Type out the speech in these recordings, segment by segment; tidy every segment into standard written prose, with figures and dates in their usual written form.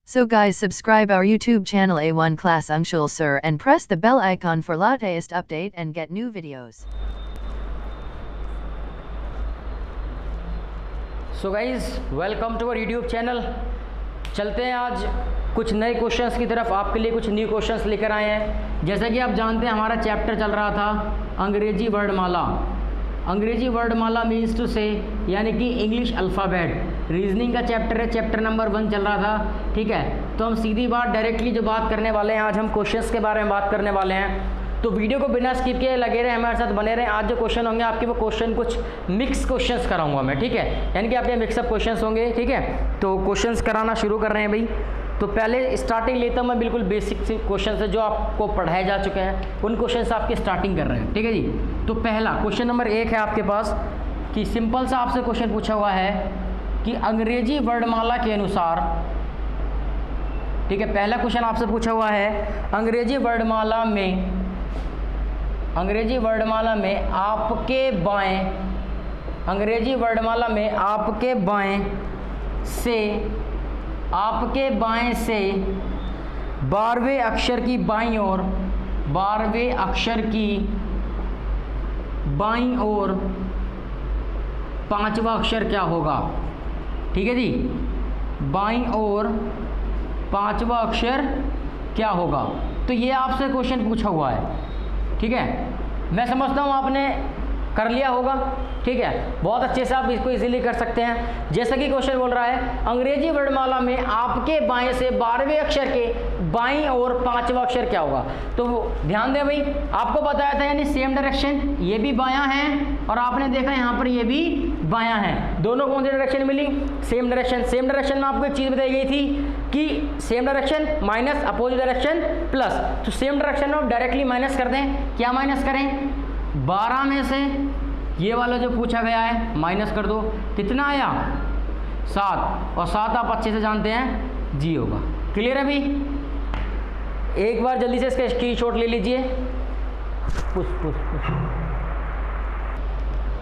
So guys, subscribe our YouTube channel A1 Class Anshul Sir and press the bell icon for latest update and get new videos. So guys welcome to our YouTube channel. चलते हैं आज कुछ नए questions की तरफ। आपके लिए कुछ न्यू क्वेश्चंस लेकर आए हैं। जैसा कि आप जानते हैं हमारा चैप्टर चल रहा था अंग्रेजी वर्डमाला। अंग्रेजी वर्डमाला मीन्स टू से यानी कि इंग्लिश अल्फ़ाबेट। रीजनिंग का चैप्टर है, चैप्टर नंबर 1 चल रहा था। ठीक है, तो हम सीधी बात डायरेक्टली जो बात करने वाले हैं, आज हम क्वेश्चंस के बारे में बात करने वाले हैं। तो वीडियो को बिना स्किप किए लगे रहे, हमारे साथ बने रहें। आज जो क्वेश्चन होंगे आपके, वो क्वेश्चन कुछ मिक्स क्वेश्चंस कराऊंगा मैं। ठीक है, यानी कि आपके मिक्सअप क्वेश्चंस होंगे। ठीक है, तो क्वेश्चंस कराना शुरू कर रहे हैं भाई। तो पहले स्टार्टिंग लेता हूँ मैं, बिल्कुल बेसिक से क्वेश्चन है जो आपको पढ़ाए जा चुके हैं, उन क्वेश्चन से आपकी स्टार्टिंग कर रहे हैं। ठीक है जी। तो पहला क्वेश्चन नंबर 1 है आपके पास कि सिंपल सा आपसे क्वेश्चन पूछा हुआ है कि अंग्रेजी वर्णमाला के अनुसार, ठीक है, पहला क्वेश्चन आपसे पूछा हुआ है अंग्रेजी वर्णमाला में आपके बाएं, अंग्रेजी वर्णमाला में आपके बाएं से 12वें अक्षर की बाईं ओर, 12वें अक्षर की बाईं ओर 5वां अक्षर क्या होगा। ठीक है जी, बाईं ओर 5वां अक्षर क्या होगा। तो ये आपसे क्वेश्चन पूछा हुआ है। ठीक है, मैं समझता हूँ आपने कर लिया होगा। ठीक है, बहुत अच्छे से आप इसको इजीली कर सकते हैं। जैसा कि क्वेश्चन बोल रहा है अंग्रेजी वर्णमाला में आपके बाएं से 12वें अक्षर के बाईं ओर 5वां अक्षर क्या होगा। तो ध्यान दें भाई, आपको बताया था यानी सेम डायरेक्शन, ये भी बायां है और आपने देखा यहाँ पर ये भी बायां है। दोनों कौन सी डायरेक्शन मिली? Same direction. सेम डायरेक्शन में आपको एक चीज़ बताई गई थी कि same direction minus opposite direction plus. तो सेम डायरेक्शन में आप डायरेक्टली माइनस कर दें। क्या माइनस करें? 12 में से ये वाला जो पूछा गया है माइनस कर दो। कितना आया? 7। और 7 आप अच्छे से जानते हैं जी होगा। क्लियर है अभी? एक बार जल्दी से इसका स्क्रीनशॉट ले लीजिए।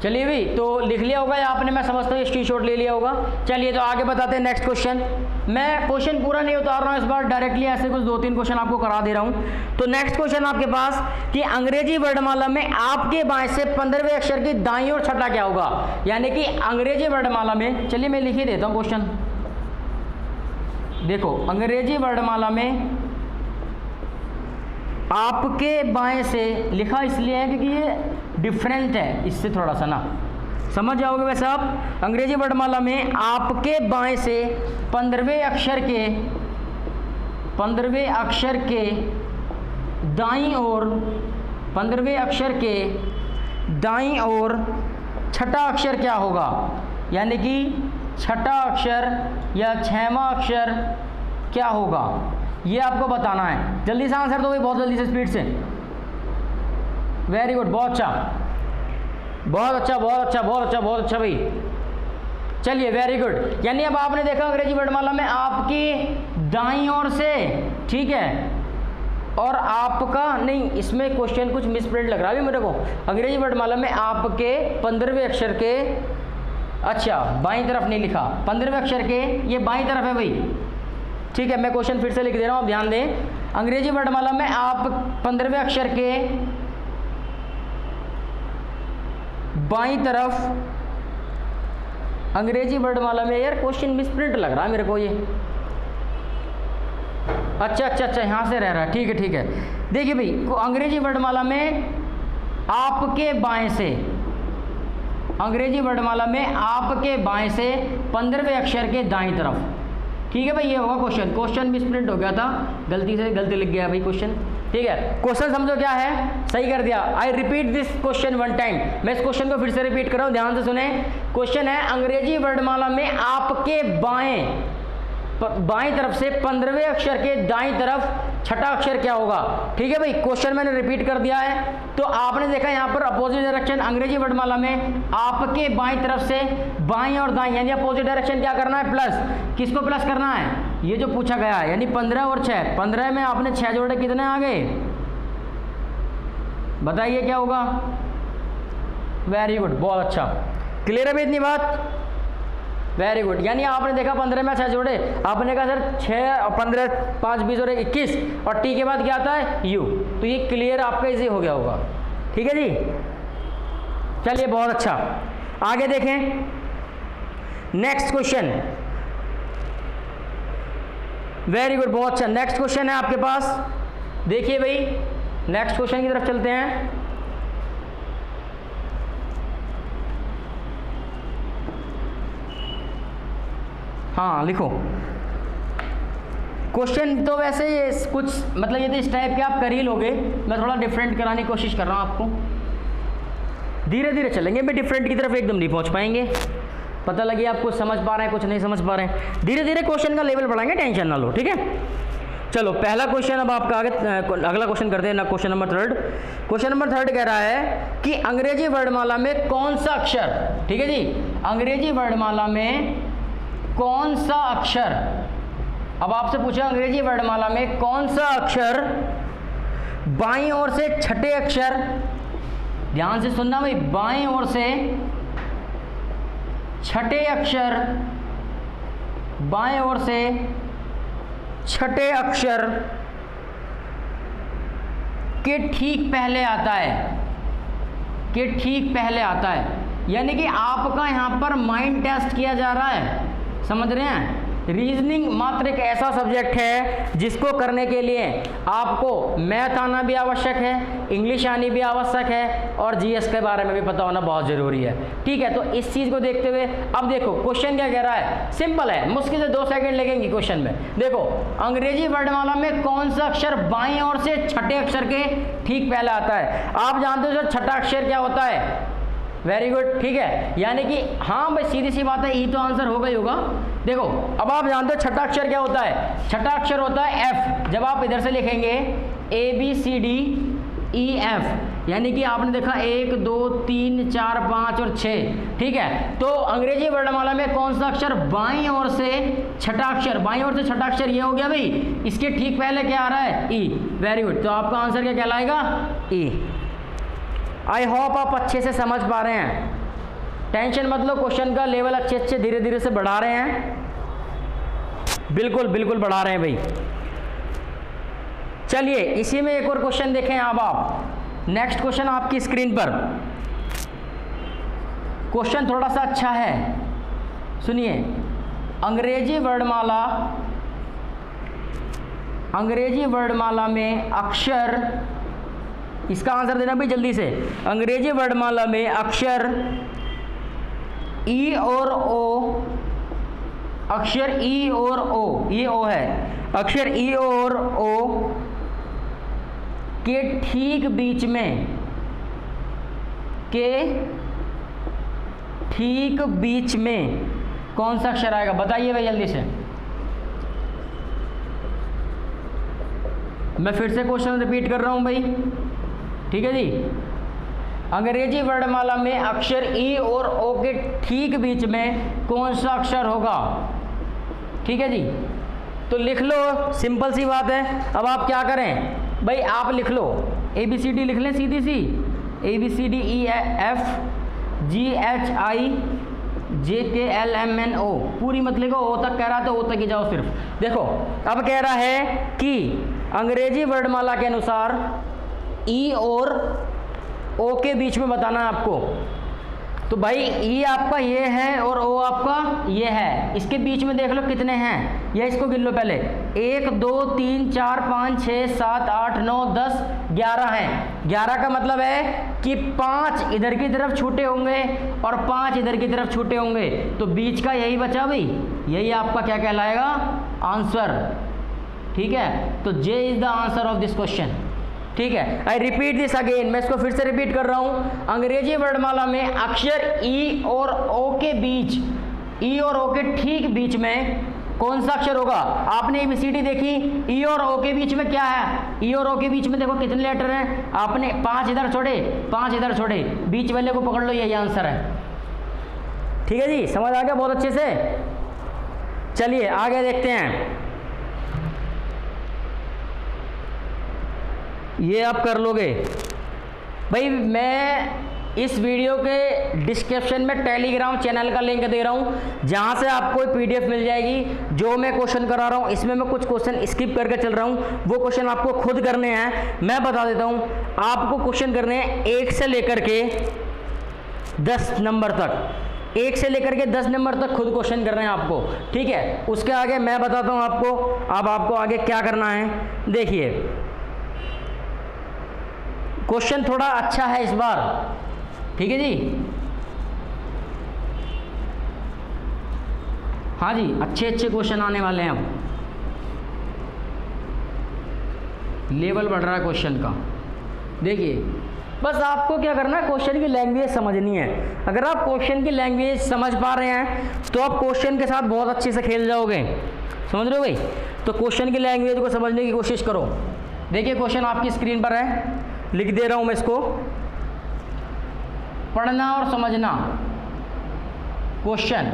चलिए भाई, तो लिख लिया होगा या आपने, मैं समझता हूँ स्क्रीनशॉट ले लिया होगा। चलिए तो आगे बताते हैं नेक्स्ट क्वेश्चन। मैं क्वेश्चन पूरा नहीं उतार रहा हूँ इस बार, डायरेक्टली ऐसे कुछ 2-3 क्वेश्चन आपको करा दे रहा हूँ। तो नेक्स्ट क्वेश्चन आपके पास कि अंग्रेजी वर्णमाला में आपके बाएं से 15वें अक्षर की दाईं ओर छठा क्या होगा। यानी कि अंग्रेजी वर्णमाला में, चलिए मैं लिख ही देता हूँ क्वेश्चन। देखो, अंग्रेजी वर्णमाला में आपके बाएं से लिखा इसलिए है क्योंकि ये डिफरेंट है इससे थोड़ा सा ना, समझ जाओगे वैसे आप। अंग्रेजी वर्णमाला में आपके बाएं से 15वें अक्षर के दाईं ओर, 15वें अक्षर के दाईं ओर छठा अक्षर क्या होगा। यानी कि छठा अक्षर या 6वां अक्षर क्या होगा, ये आपको बताना है। जल्दी से आंसर दो भाई, बहुत जल्दी से, स्पीड से। वेरी गुड, बहुत अच्छा, बहुत अच्छा, बहुत अच्छा, बहुत अच्छा, बहुत अच्छा भाई। चलिए वेरी गुड। यानी अब आपने देखा अंग्रेजी वर्णमाला में आपकी दाईं ओर से, ठीक है, और आपका नहीं, इसमें क्वेश्चन कुछ मिसप्रिंट लग रहा है मेरे को। अंग्रेजी वर्णमाला में आपके 15वें अक्षर के, अच्छा बाईं तरफ नहीं लिखा, 15वें अक्षर के, ये बाईं तरफ है भाई। ठीक है, मैं क्वेश्चन फिर से लिख दे रहा हूँ, आप ध्यान दें। अंग्रेजी वर्णमाला में आप 15वें अक्षर के बाईं तरफ, अंग्रेजी वर्णमाला में, यार क्वेश्चन मिसप्रिंट लग रहा है मेरे को ये। अच्छा अच्छा अच्छा, यहाँ से रह रहा है। ठीक है ठीक है, देखिए भाई, अंग्रेजी वर्णमाला में आपके बाएं से, अंग्रेजी वर्णमाला में आपके बाएं से 15वें अक्षर के दाईं तरफ। ठीक है भाई, ये होगा क्वेश्चन। क्वेश्चन मिसप्रिंट हो गया था, गलती लिख गया भाई क्वेश्चन। ठीक है, क्वेश्चन समझो क्या है, सही कर दिया। I repeat this question 1 time. मैं इस क्वेश्चन को फिर से रिपीट कर रहा हूँ, ध्यान से सुने। क्वेश्चन है अंग्रेजी वर्णमाला में आपके बाएं तरफ से 15वें अक्षर के दाईं तरफ छठा अक्षर क्या होगा। ठीक है भाई, क्वेश्चन मैंने रिपीट कर दिया है। तो आपने देखा यहाँ पर अपोजिट डायरेक्शन, अंग्रेजी वर्णमाला में आपके बाईं तरफ से बाईं और दाईं, यानी अपोजिट डायरेक्शन क्या करना है, प्लस। किसको प्लस करना है, ये जो पूछा गया है, यानी 15 और 6। 15 में आपने 6 जोड़े, कितने आ गए, बताइए क्या होगा। वेरी गुड, बहुत अच्छा, क्लियर है भाई इतनी बात। Very good. यानी आपने देखा 15 में 6 जोड़े, आपने कहा सर 6 और 15 5 20 और 21 और टी के बाद क्या आता है यू, तो ये क्लियर आपका इजी हो गया होगा। ठीक है जी, चलिए बहुत अच्छा। आगे देखें नेक्स्ट क्वेश्चन। वेरी गुड, बहुत अच्छा। नेक्स्ट क्वेश्चन है आपके पास, देखिए भाई नेक्स्ट क्वेश्चन की तरफ चलते हैं। हाँ लिखो। क्वेश्चन तो वैसे कुछ मतलब ये तो इस टाइप के आप कर ही लोगे, मैं थोड़ा डिफरेंट कराने की कोशिश कर रहा हूँ आपको। धीरे धीरे चलेंगे भाई, डिफरेंट की तरफ एकदम नहीं पहुँच पाएंगे। पता लगे आप कुछ समझ पा रहे हैं कुछ नहीं समझ पा रहे हैं, धीरे धीरे क्वेश्चन का लेवल बढ़ाएंगे, टेंशन ना लो। ठीक है, चलो पहला क्वेश्चन अब आपका आगे, अगला क्वेश्चन करते हैं ना, क्वेश्चन नंबर 3। क्वेश्चन नंबर 3 कह रहा है कि अंग्रेजी वर्णमाला में कौन सा अक्षर, ठीक है जी, अंग्रेजी वर्णमाला में कौन सा अक्षर, अब आपसे पूछा अंग्रेजी वर्णमाला में कौन सा अक्षर बाईं ओर से छठे अक्षर, ध्यान से सुनना भाई, बाईं ओर से छठे अक्षर, बाएं ओर से छठे अक्षर के ठीक पहले आता है, के ठीक पहले आता है। यानी कि आपका यहां पर माइंड टेस्ट किया जा रहा है, समझ रहे हैं। रीजनिंग मात्र एक ऐसा सब्जेक्ट है जिसको करने के लिए आपको मैथ आना भी आवश्यक है, इंग्लिश आनी भी आवश्यक है और जीएस के बारे में भी पता होना बहुत ज़रूरी है। ठीक है, तो इस चीज़ को देखते हुए अब देखो क्वेश्चन क्या कह रहा है, सिंपल है, मुश्किल से 2 सेकंड लगेंगे क्वेश्चन में। देखो अंग्रेजी वर्णमाला में कौन सा अक्षर बाईं ओर से छठे अक्षर के ठीक पहले आता है। आप जानते हो सर छठा अक्षर क्या होता है, वेरी गुड, ठीक है। यानी कि हाँ भाई सीधी सी बात है, ई तो आंसर होगा ही होगा। देखो अब आप जानते हो छठा अक्षर क्या होता है, छठा अक्षर होता है एफ। जब आप इधर से लिखेंगे ABCDEF, यानी कि आपने देखा 1 2 3 4 5 और 6, ठीक है। तो अंग्रेजी वर्णमाला में कौन सा अक्षर बाईं ओर से छठा अक्षर, बाईं ओर से छठा अक्षर ये हो गया भाई, इसके ठीक पहले क्या आ रहा है ई, वेरी गुड। तो आपका आंसर क्या कहलाएगा ई। आई होप आप अच्छे से समझ पा रहे हैं, टेंशन मत लो, क्वेश्चन का लेवल अच्छे धीरे धीरे से बढ़ा रहे हैं, बिल्कुल बिल्कुल बढ़ा रहे हैं भाई। चलिए इसी में एक और क्वेश्चन देखें अब आप, नेक्स्ट क्वेश्चन आपकी स्क्रीन पर। क्वेश्चन थोड़ा सा अच्छा है, सुनिए। अंग्रेजी वर्णमाला में अक्षर, इसका आंसर देना भी जल्दी से। अंग्रेजी वर्णमाला में अक्षर ई और ओ, अक्षर ई और ओ, ये ओ है, अक्षर ई और ओ के ठीक बीच में, के ठीक बीच में कौन सा अक्षर आएगा, बताइए भाई जल्दी से। मैं फिर से क्वेश्चन रिपीट कर रहा हूं भाई, ठीक है जी। अंग्रेजी वर्णमाला में अक्षर ई और ओ के ठीक बीच में कौन सा अक्षर होगा, ठीक है जी। तो लिख लो, सिंपल सी बात है। अब आप क्या करें भाई, आप लिख लो ABCD लिख लें सीधी सी, ABCDEF GHIJKLMNO, पूरी मत लिखो, ओ तक कह रहा था, ओ तक ही जाओ सिर्फ। देखो अब कह रहा है कि अंग्रेजी वर्णमाला के अनुसार ई और ओ के बीच में बताना है आपको। तो भाई ई आपका ये है और ओ आपका ये है, इसके बीच में देख लो कितने हैं, या इसको गिन लो पहले, 1 2 3 4 5 6 7 8 9 10 11 हैं। 11 का मतलब है कि 5 इधर की तरफ छूटे होंगे और 5 इधर की तरफ छूटे होंगे, तो बीच का यही बचा भाई, यही आपका क्या कहलाएगा आंसर, ठीक है। तो J is the answer of this question, ठीक है। आई रिपीट दिस अगेन, मैं इसको फिर से रिपीट कर रहा हूं। अंग्रेजी वर्णमाला में अक्षर ई और ओ के बीच, ई और ओ के ठीक बीच में कौन सा अक्षर होगा। आपने ABCD देखी, ई और ओ के बीच में क्या है, ई और ओ के बीच में देखो कितने लेटर हैं, आपने 5 इधर छोड़े 5 इधर छोड़े, बीच वाले को पकड़ लो, यही आंसर है, ठीक है जी। समझ आ गया बहुत अच्छे से। चलिए आगे देखते हैं, ये आप कर लोगे भाई। मैं इस वीडियो के डिस्क्रिप्शन में टेलीग्राम चैनल का लिंक दे रहा हूँ, जहाँ से आपको पीडीएफ मिल जाएगी। जो मैं क्वेश्चन करा रहा हूँ इसमें मैं कुछ क्वेश्चन स्किप करके चल रहा हूँ, वो क्वेश्चन आपको खुद करने हैं। मैं बता देता हूँ, आपको क्वेश्चन करने हैं 1 से लेकर के 10 नंबर तक, 1 से लेकर के 10 नंबर तक खुद क्वेश्चन करने हैं आपको, ठीक है। उसके आगे मैं बताता हूँ आपको, अब आपको आगे क्या करना है। देखिए क्वेश्चन थोड़ा अच्छा है इस बार, ठीक है जी। हाँ जी, अच्छे अच्छे क्वेश्चन आने वाले हैं। अब लेवल बढ़ रहा है क्वेश्चन का। देखिए बस आपको क्या करना है, क्वेश्चन की लैंग्वेज समझनी है। अगर आप क्वेश्चन की लैंग्वेज समझ पा रहे हैं तो आप क्वेश्चन के साथ बहुत अच्छे से खेल जाओगे, समझ रहे हो भाई। तो क्वेश्चन की लैंग्वेज को समझने की कोशिश करो। देखिए क्वेश्चन आपकी स्क्रीन पर है, लिख दे रहा हूं मैं इसको। पढ़ना और समझना। क्वेश्चन,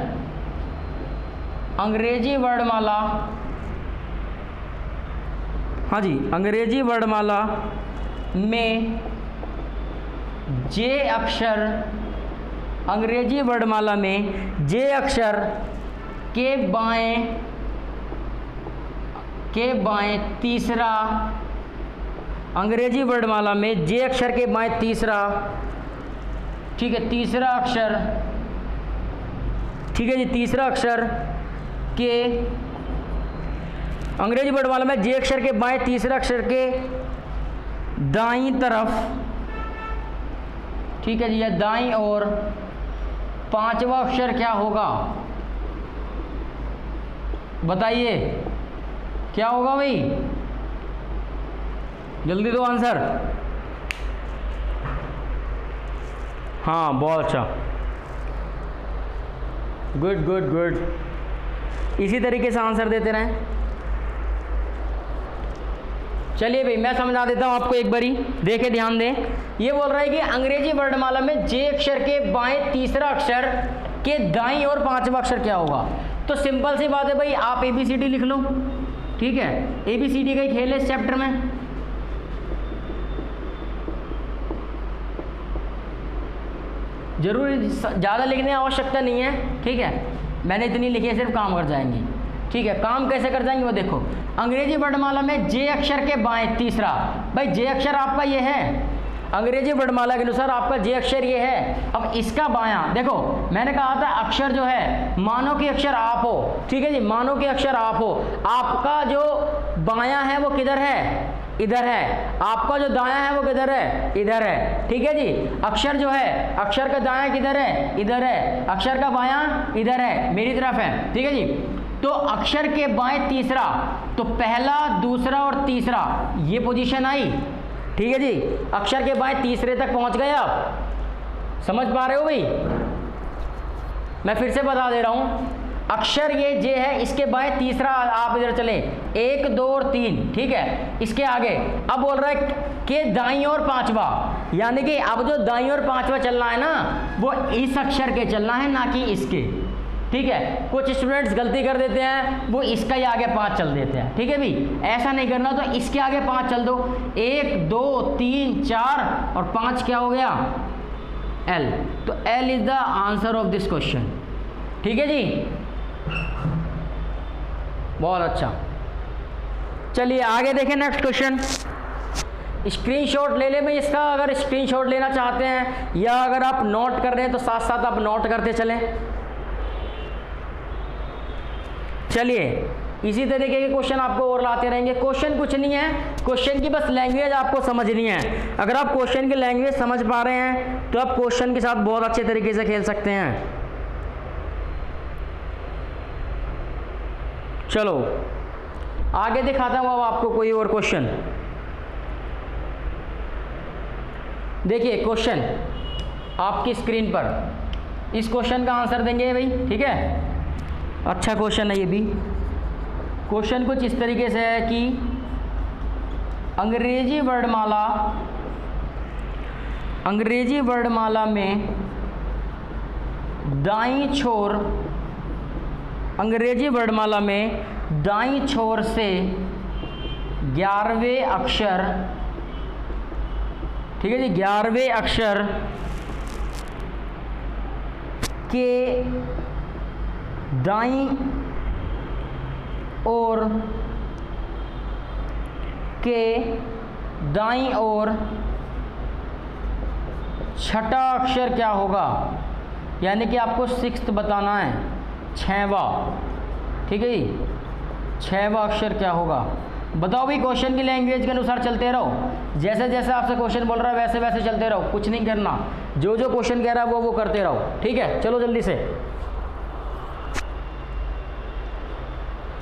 अंग्रेजी वर्णमाला, हाँ जी, अंग्रेजी वर्णमाला में जे अक्षर, अंग्रेजी वर्णमाला में जे अक्षर के बाएं तीसरा, अंग्रेजी वर्णमाला में जे अक्षर के बाएं तीसरा, ठीक है, तीसरा अक्षर, ठीक है जी, तीसरा अक्षर के, अंग्रेजी वर्णमाला में जे अक्षर के बाएं तीसरा अक्षर के दाईं तरफ, ठीक है जी, या दाईं ओर पांचवा अक्षर क्या होगा? बताइए क्या होगा भाई, जल्दी दो आंसर। हाँ बहुत अच्छा, गुड गुड गुड, इसी तरीके से आंसर देते रहें। चलिए भाई मैं समझा देता हूं आपको एक बारी, देखे ध्यान दें। ये बोल रहा है कि अंग्रेजी वर्णमाला में जे अक्षर के बाएं तीसरा अक्षर के दाईं और पांचवा अक्षर क्या होगा? तो सिंपल सी बात है भाई, आप ABCD लिख लो, ठीक है। ABCD का ही खेल है इस चैप्टर में। जरूर ज़्यादा लिखने की आवश्यकता नहीं है, ठीक है। मैंने इतनी लिखी है, सिर्फ काम कर जाएंगी, ठीक है। काम कैसे कर जाएंगे वो देखो। अंग्रेजी वर्णमाला में जे अक्षर के बाएं तीसरा, भाई जे अक्षर आपका ये है, अंग्रेजी वर्णमाला के अनुसार आपका जे अक्षर ये है। अब इसका बायां देखो, मैंने कहा था अक्षर जो है, मानो कि अक्षर आप हो, ठीक है जी, मानो कि अक्षर आप हो। आपका जो बायां है वो किधर है? इधर है। आपका जो दायां है वो किधर है? इधर है, ठीक है जी। अक्षर जो है, अक्षर का दायां किधर है? इधर है। अक्षर का बायां इधर है, मेरी तरफ है, ठीक है जी। तो अक्षर के बाएं तीसरा, तो पहला, दूसरा और तीसरा, ये पोजीशन आई, ठीक है जी। अक्षर के बाएं तीसरे तक पहुंच गए आप, समझ पा रहे हो भाई? मैं फिर से बता दे रहा हूं, अक्षर ये जे है, इसके बाएं तीसरा आप इधर चले, 1 2 और 3, ठीक है। इसके आगे अब बोल रहा है कि दाईं और पांचवा, यानी कि अब जो दाईं और पांचवा चलना है ना, वो इस अक्षर के चलना है, ना कि इसके, ठीक है। कुछ स्टूडेंट्स गलती कर देते हैं, वो इसका ही आगे 5 चल देते हैं, ठीक है भाई। ऐसा नहीं करना, तो इसके आगे 5 चल दो, 1 2 3 4 और 5 क्या हो गया? L। तो L is the answer of this question, ठीक है जी। बहुत अच्छा, चलिए आगे देखें नेक्स्ट क्वेश्चन। स्क्रीनशॉट ले ले भाई इसका, अगर स्क्रीनशॉट लेना चाहते हैं या अगर आप नोट कर रहे हैं तो साथ साथ आप नोट करते चलें। चलिए इसी तरीके के क्वेश्चन आपको और लाते रहेंगे। क्वेश्चन कुछ नहीं है, क्वेश्चन की बस लैंग्वेज आपको समझनी है। अगर आप क्वेश्चन की लैंग्वेज समझ पा रहे हैं तो आप क्वेश्चन के साथ बहुत अच्छे तरीके से खेल सकते हैं। चलो आगे दिखाता हूँ अब आपको कोई और क्वेश्चन। देखिए क्वेश्चन आपकी स्क्रीन पर, इस क्वेश्चन का आंसर देंगे भाई, ठीक है। अच्छा क्वेश्चन है ये भी। क्वेश्चन कुछ इस तरीके से है कि अंग्रेजी वर्णमाला में दाईं छोर, अंग्रेजी वर्णमाला में दाईं छोर से 11वें अक्षर, ठीक है जी, 11वें अक्षर के दाईं ओर छठा अक्षर क्या होगा, यानी कि आपको सिक्स्थ बताना है, छठवां। ठीक है जी, छठवां अक्षर क्या होगा बताओ भाई। क्वेश्चन की लैंग्वेज के अनुसार चलते रहो, जैसे जैसे आपसे क्वेश्चन बोल रहा है वैसे वैसे चलते रहो, कुछ नहीं करना, जो जो क्वेश्चन कह रहा है वो करते रहो। ठीक है, चलो जल्दी से,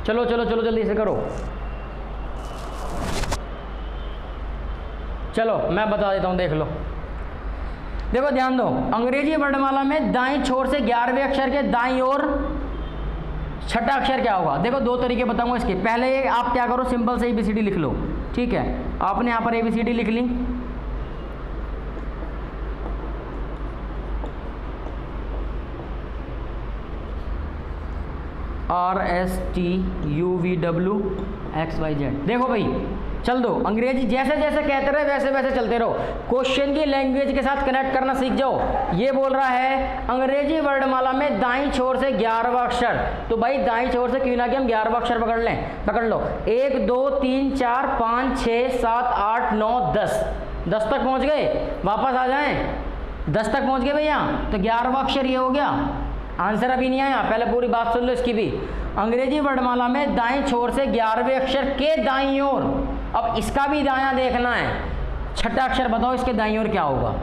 चलो चलो चलो जल्दी से करो। चलो मैं बता देता हूँ, देख लो। देखो ध्यान दो, अंग्रेजी वर्णमाला में दाईं छोर से 11वें अक्षर के दाईं ओर छठा अक्षर क्या होगा। देखो दो तरीके बताऊंगा इसके। पहले आप क्या करो, सिंपल से ABCD लिख लो। ठीक है, आपने यहाँ पर ABCD लिख ली। RSTUVWXYZ। देखो भाई चल दो, अंग्रेजी जैसे जैसे कहते रहे वैसे वैसे चलते रहो, क्वेश्चन की लैंग्वेज के साथ कनेक्ट करना सीख जाओ। ये बोल रहा है अंग्रेजी वर्णमाला में दाईं छोर से 11वां अक्षर, तो भाई दाईं छोर से क्यों ना कि हम 11वां अक्षर पकड़ लें। पकड़ लो, 1 2 3 4 5 6 7 8 9 10 10 तक पहुंच गए, वापस आ जाएं। 10 तक पहुंच गए भैया, तो 11वां अक्षर ये हो गया। आंसर अभी नहीं आया, पहले पूरी बात सुन लो इसकी भी। अंग्रेजी वर्णमाला में दाईं छोर से 11वें अक्षर के दाईं ओर, अब इसका भी दायां देखना है। छठा अक्षर बताओ इसके दाईं ओर क्या होगा।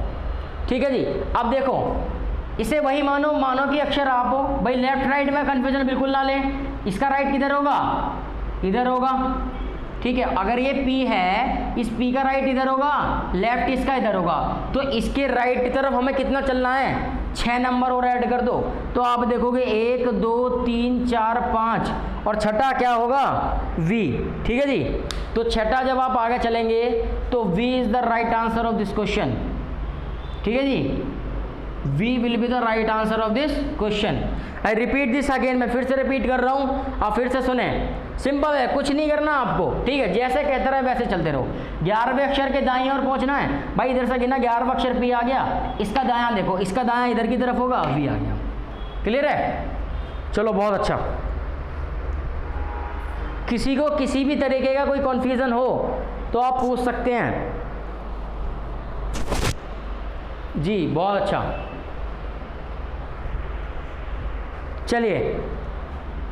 ठीक है जी, अब देखो इसे वही मानो कि अक्षर आप हो भाई। लेफ्ट राइट में कंफ्यूजन बिल्कुल ना लें, इसका राइट किधर होगा, इधर होगा। ठीक है, अगर ये P है, इस P का राइट इधर होगा, लेफ्ट इसका इधर होगा, तो इसके राइट की तरफ हमें कितना चलना है, 6 नंबर और ऐड कर दो, तो आप देखोगे 1 2 3 4 5 और छठा क्या होगा, V। ठीक है जी, तो छठा जब आप आगे चलेंगे तो V is the right answer of this question. ठीक है जी, V will be the right answer of this question. I repeat this again, मैं फिर से रिपीट कर रहा हूँ, आप फिर से सुने। सिंपल है, कुछ नहीं करना आपको। ठीक है, जैसे कहते रहे वैसे चलते रहो। 11वें अक्षर के दाईं ओर पहुंचना है भाई। इधर से गिना, 11वां अक्षर P आ गया, इसका दायां देखो, इसका दायां इधर की तरफ होगा, V आ गया। क्लियर है, चलो बहुत अच्छा। किसी को किसी भी तरीके का कोई कन्फ्यूजन हो तो आप पूछ सकते हैं जी, बहुत अच्छा। चलिए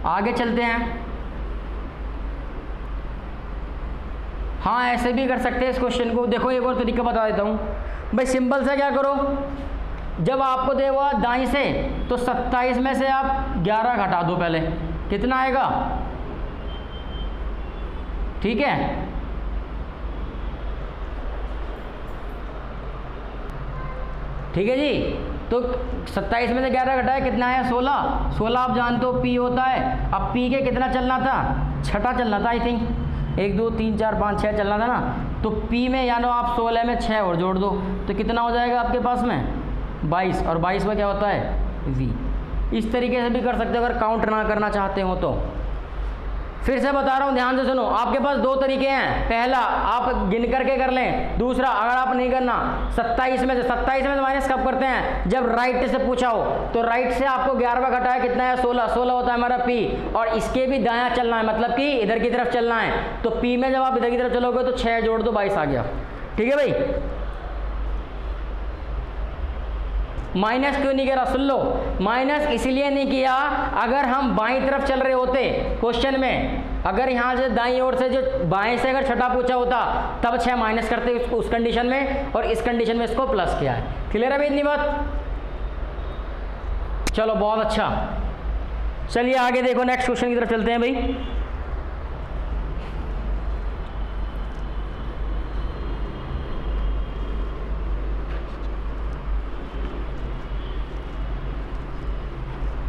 आगे चलते हैं। हाँ ऐसे भी कर सकते हैं इस क्वेश्चन को। देखो एक और तरीका बता देता हूँ भाई। सिंपल से क्या करो, जब आपको दे हुआ दाईं से, तो 27 में से आप 11 घटा दो पहले, कितना आएगा। ठीक है, ठीक है जी, तो 27 में से 11 घटाए कितना आया, 16। 16 आप जानते हो P होता है। अब P के कितना चलना था, छठा चलना था आई थिंक, 1 2 3 4 5 6 चलना था ना। तो P में यानो आप 16 में 6 और जोड़ दो, तो कितना हो जाएगा आपके पास में 22, और 22 में क्या होता है V। इस तरीके से भी कर सकते हो अगर काउंट ना करना चाहते हो तो। फिर से बता रहा हूँ, ध्यान से सुनो। आपके पास दो तरीके हैं, पहला आप गिन करके कर लें, दूसरा अगर आप नहीं करना 27 में से माइनस कब करते हैं, जब राइट से पूछा हो। तो राइट से आपको 11वां घटाया कितना है, 16 होता है हमारा P, और इसके भी दायां चलना है, मतलब कि इधर की तरफ चलना है। तो P में जब आप इधर की तरफ चलोगे तो 6 जोड़ दो, 22 आ गया। ठीक है भाई, माइनस क्यों नहीं करा, सुन लो। माइनस इसलिए नहीं किया, अगर हम बाईं तरफ चल रहे होते क्वेश्चन में, अगर यहाँ से दाईं ओर से जो बाएं से अगर छठा पूछा होता तब 6 माइनस करते उस कंडीशन में, और इस कंडीशन में इसको प्लस किया है। क्लियर है भाई इतनी बात। चलो बहुत अच्छा, चलिए आगे देखो, नेक्स्ट क्वेश्चन की तरफ चलते हैं भाई।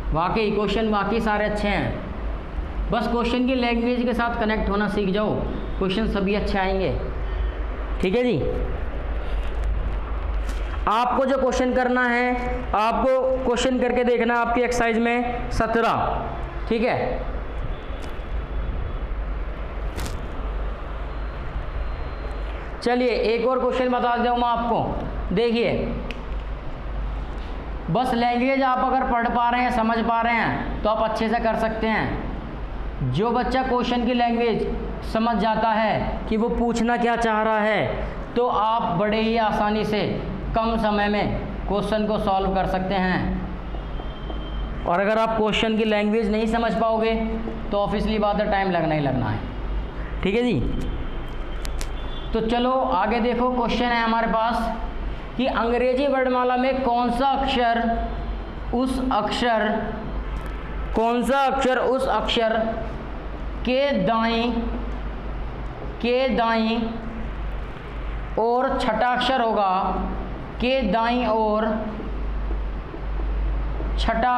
वाकई क्वेश्चन वाकई सारे अच्छे हैं, बस क्वेश्चन की लैंग्वेज के साथ कनेक्ट होना सीख जाओ, क्वेश्चन सभी अच्छे आएंगे। ठीक है जी, आपको जो क्वेश्चन करना है, आपको क्वेश्चन करके देखना आपकी एक्सरसाइज में 17। ठीक है, चलिए एक और क्वेश्चन बता दूँ मैं आपको। देखिए बस लैंग्वेज आप अगर पढ़ पा रहे हैं, समझ पा रहे हैं तो आप अच्छे से कर सकते हैं। जो बच्चा क्वेश्चन की लैंग्वेज समझ जाता है कि वो पूछना क्या चाह रहा है, तो आप बड़े ही आसानी से कम समय में क्वेश्चन को सॉल्व कर सकते हैं। और अगर आप क्वेश्चन की लैंग्वेज नहीं समझ पाओगे तो ऑब्वियसली बात है, टाइम लगना ही लगना है। ठीक है जी। तो चलो आगे देखो, क्वेश्चन है हमारे पास कि अंग्रेजी वर्णमाला में कौन सा अक्षर उस अक्षर के दाईं और छठा अक्षर होगा, के दाईं और छठा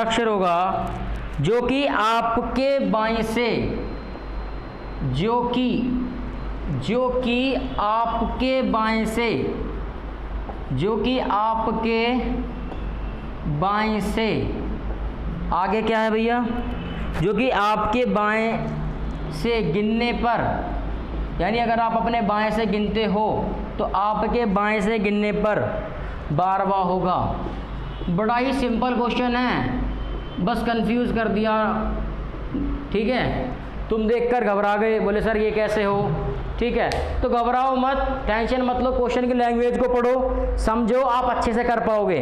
अक्षर होगा जो कि आपके बाईं से आगे क्या है भैया, जो कि आपके बाएं से गिनने पर, यानी अगर आप अपने बाएं से गिनते हो तो आपके बाएं से गिनने पर 12वां होगा। बड़ा ही सिंपल क्वेश्चन है, बस कंफ्यूज कर दिया। ठीक है, तुम देखकर घबरा गए, बोले सर ये कैसे हो। ठीक है, तो घबराओ मत, टेंशन मत लो, क्वेश्चन की लैंग्वेज को पढ़ो, समझो, आप अच्छे से कर पाओगे।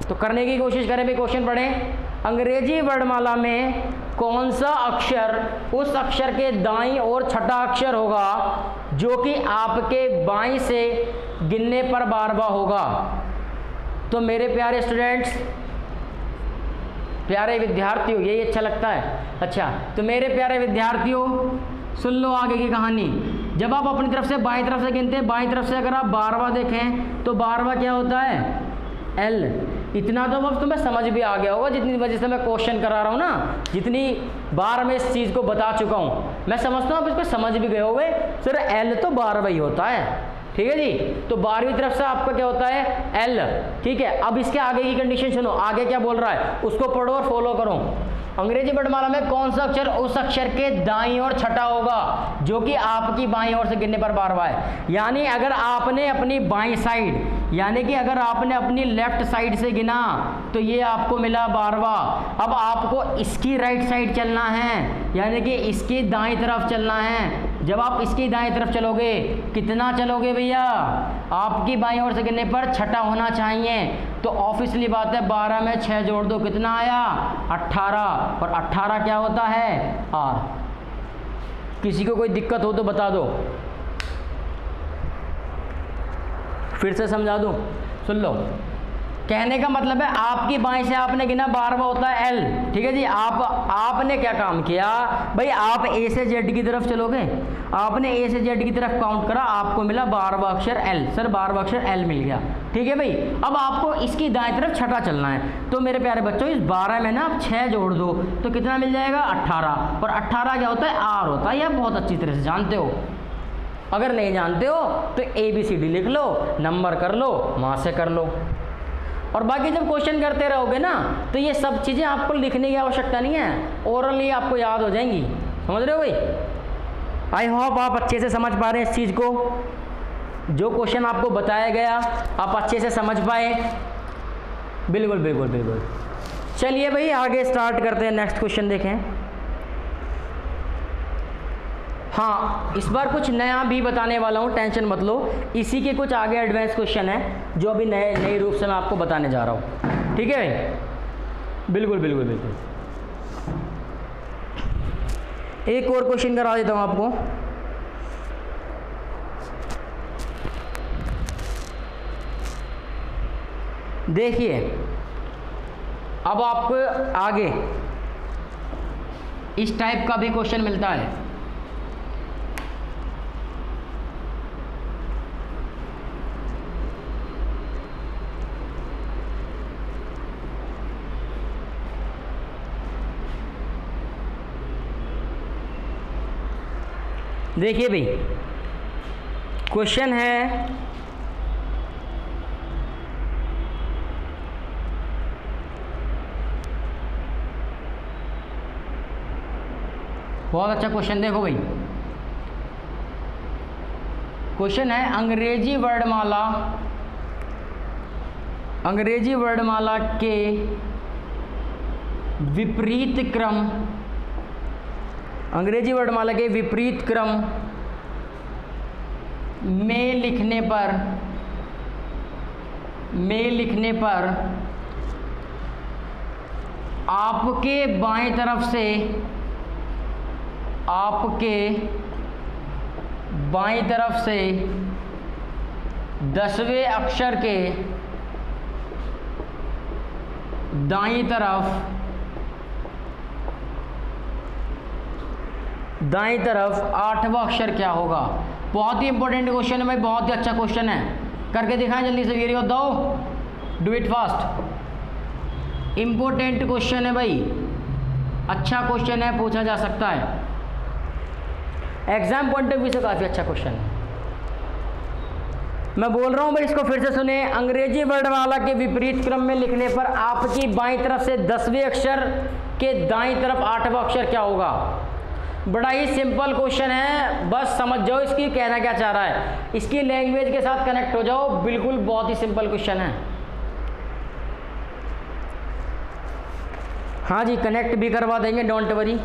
तो करने की कोशिश करें भी, क्वेश्चन पढ़ें। अंग्रेजी वर्णमाला में कौन सा अक्षर उस अक्षर के दाईं और छठा अक्षर होगा जो कि आपके बाईं से गिनने पर 12वां होगा। तो मेरे प्यारे स्टूडेंट्स, प्यारे विद्यार्थियों, यही अच्छा लगता है। अच्छा, तो मेरे प्यारे विद्यार्थियों सुन लो आगे की कहानी। जब आप अपनी तरफ से बाईं तरफ से गिनते हैं, बाईं तरफ से अगर आप 12वां देखें तो 12वां क्या होता है, L। इतना तो अब तुम्हें समझ भी आ गया होगा, जितनी वजह से मैं क्वेश्चन करा रहा हूँ ना, जितनी बार मैं इस चीज़ को बता चुका हूँ, मैं समझता हूँ आप इसको समझ भी गए होगे। सर L तो 12वां ही होता है। ठीक है जी, तो 12वीं तरफ से आपका क्या होता है, L। ठीक है, अब इसके आगे की कंडीशन सुनो, आगे क्या बोल रहा है उसको पढ़ो और फॉलो करो। अंग्रेजी वर्णमाला में कौन सा अक्षर उस अक्षर के दाईं ओर छठा होगा जो कि आपकी बाईं ओर से गिनने पर 12वां है। यानी अगर आपने अपनी बाईं साइड, यानी कि अगर आपने अपनी लेफ्ट साइड से गिना तो ये आपको मिला 12वां। अब आपको इसकी राइट साइड चलना है, यानी कि इसकी दाईं तरफ चलना है। जब आप इसकी दाईं तरफ चलोगे, कितना चलोगे भैया, आपकी बाईं ओर से गिनने पर छठा होना चाहिए। तो ऑब्वियसली बात है, 12 में 6 जोड़ दो, कितना आया, 18। और 18 क्या होता है, R। किसी को कोई दिक्कत हो तो बता दो, फिर से समझा दूं, सुन लो। कहने का मतलब है आपकी बाएं से आपने गिना 12वां होता है L। ठीक है जी, आपने क्या काम किया भाई, आप A से Z की तरफ चलोगे, आपने A से Z की तरफ काउंट करा, आपको मिला 12वां अक्षर L। सर 12वां अक्षर L मिल गया। ठीक है भाई, अब आपको इसकी दाएं तरफ छठा चलना है। तो मेरे प्यारे बच्चों, इस 12 में ना आप 6 जोड़ दो तो कितना मिल जाएगा, 18। और 18 क्या होता है, R होता है। यह बहुत अच्छी तरह से जानते हो। अगर नहीं जानते हो तो ABCD लिख लो, नंबर कर लो, वहाँ से कर लो। और बाकी जब क्वेश्चन करते रहोगे ना तो ये सब चीज़ें आपको लिखने की आवश्यकता नहीं है, ओरली आपको याद हो जाएंगी। समझ रहे हो भाई? आई होप आप अच्छे से समझ पा रहे हैं इस चीज़ को। जो क्वेश्चन आपको बताया गया आप अच्छे से समझ पाए। बिल्कुल बिल्कुल बिल्कुल। चलिए भाई आगे स्टार्ट करते हैं, नेक्स्ट क्वेश्चन देखें। हाँ, इस बार कुछ नया भी बताने वाला हूँ, टेंशन मत लो। इसी के कुछ आगे एडवांस क्वेश्चन है जो अभी नए रूप से मैं आपको बताने जा रहा हूँ। ठीक है भाई? बिल्कुल बिल्कुल बिल्कुल। एक और क्वेश्चन करा देता हूँ आपको। देखिए, अब आपको आगे इस टाइप का भी क्वेश्चन मिलता है। देखिए भाई, क्वेश्चन है बहुत अच्छा क्वेश्चन। देखो भाई, क्वेश्चन है अंग्रेजी वर्णमाला के विपरीत क्रम, अंग्रेजी वर्णमाला के विपरीत क्रम में लिखने पर आपके बाएं तरफ से 10वें अक्षर के दाईं तरफ 8वां अक्षर क्या होगा। बहुत ही इंपॉर्टेंट क्वेश्चन है भाई, बहुत ही अच्छा क्वेश्चन है, करके दिखाएं जल्दी से। वीडियो दो, do it fast. Important question है भाई, अच्छा क्वेश्चन है, पूछा जा सकता है, एग्जाम पॉइंट ऑफ व्यू से काफ़ी अच्छा क्वेश्चन है। मैं बोल रहा हूं भाई, इसको फिर से सुने। अंग्रेजी वर्णमाला के विपरीत क्रम में लिखने पर आपकी बाईं तरफ से 10वें अक्षर के दाईं तरफ 8वां अक्षर क्या होगा। बड़ा ही सिंपल क्वेश्चन है, बस समझ जाओ इसकी कहना क्या चाह रहा है, इसकी लैंग्वेज के साथ कनेक्ट हो जाओ, बिल्कुल बहुत ही सिंपल क्वेश्चन है। हाँ जी, कनेक्ट भी करवा देंगे, डोंट वरी।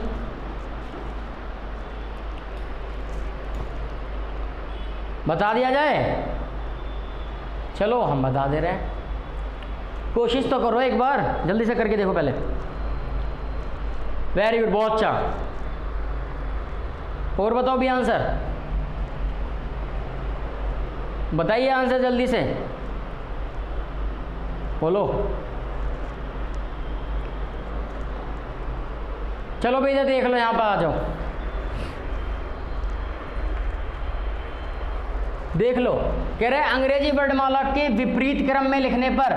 बता दिया जाए, चलो हम बता दे रहे हैं, कोशिश तो करो एक बार, जल्दी से करके देखो पहले। वेरी गुड, बहुत अच्छा। और बताओ भी आंसर, बताइए आंसर जल्दी से, बोलो। चलो भैया देख लो, यहाँ पर आ जाओ, देख लो। कह रहे हैं अंग्रेजी वर्णमाला के विपरीत क्रम में लिखने पर